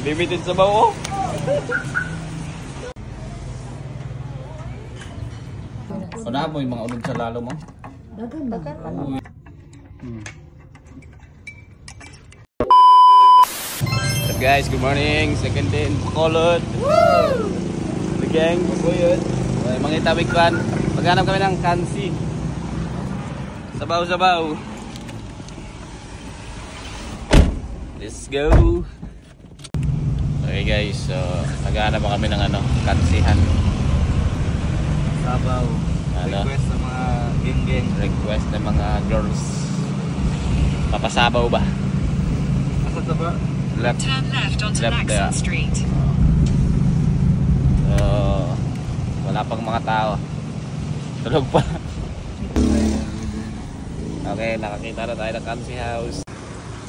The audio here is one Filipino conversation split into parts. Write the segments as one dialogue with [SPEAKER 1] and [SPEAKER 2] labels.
[SPEAKER 1] Limited sa bawo. Ano mo yung mga ulod sa lalo mo?
[SPEAKER 2] Dagan.
[SPEAKER 1] So guys, good morning. Second day in Bacolod. The gang, Bacolod. Mga itawig kan. Maghanap kami ng kansi. Sabaw-sabaw. Let's go. Okay guys, so naghahanap pa kami ng kansihan.
[SPEAKER 3] Sabaw. Request sa mga gang-gang.
[SPEAKER 1] Request ng mga girls. Papasabaw ba?
[SPEAKER 3] Asa ta ba?
[SPEAKER 4] Turn left onto Laxon Street.
[SPEAKER 1] Wala pang mga tao. Tulog pa. Okay, nakakita na tayo ng Kansi House.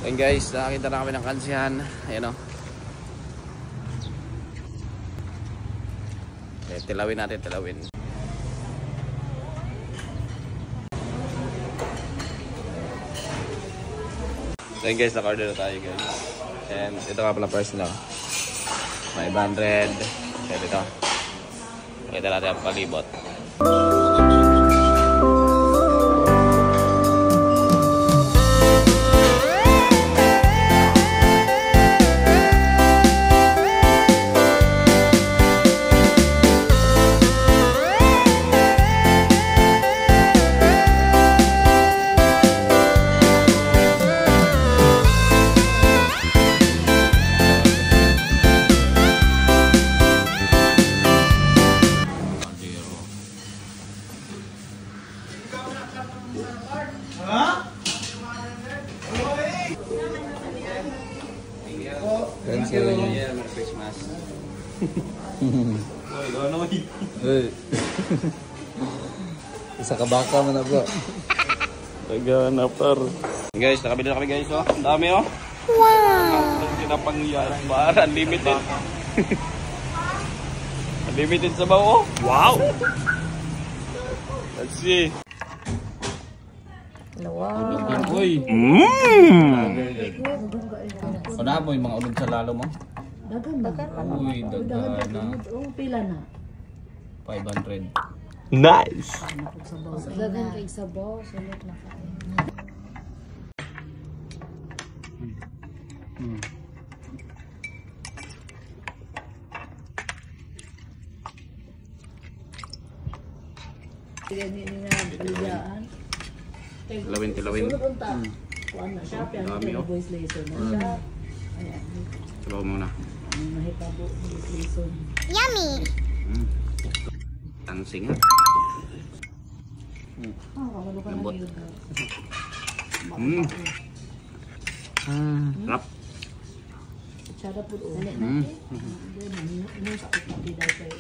[SPEAKER 1] So guys, nakakita na kami ng kansihan. Ayan o. Okay, tilawin natin, tilawin. So yun guys, naka-order na tayo guys. And ito nga pala price lang. 500. Okay, dito. Pakita natin ang palibot.
[SPEAKER 3] Thank you.
[SPEAKER 1] Yeah, Merry Christmas. Oy, ano mo?
[SPEAKER 3] Isa ka baka man na bro.
[SPEAKER 1] Naghanap par. Guys, nakabili na kami guys oh. Ang dami oh. Wow. Kita pangyaran bar, unlimited. Unlimited sa bawo. Wow. Let's see.
[SPEAKER 2] Wow.
[SPEAKER 1] Uy. Ano mo yung mga ulod sa lalo mo?
[SPEAKER 2] Dagan.
[SPEAKER 1] Uy, dagan na.
[SPEAKER 2] Pila na.
[SPEAKER 1] 500.
[SPEAKER 3] Nice.
[SPEAKER 2] Dagan kay sabaw, sulit na kain.
[SPEAKER 1] Tilawin.
[SPEAKER 2] Kuan na siya, pero voice lesson na siya. Ayan.
[SPEAKER 1] Sabaw muna.
[SPEAKER 2] Mahitabo voice lesson.
[SPEAKER 1] Tansing ha.
[SPEAKER 2] Kamalo ka na
[SPEAKER 1] Lambot.
[SPEAKER 2] yun.
[SPEAKER 1] Rap.
[SPEAKER 2] Tsada po doon.
[SPEAKER 1] Mm.
[SPEAKER 2] Doon, sakit na pidal kayo.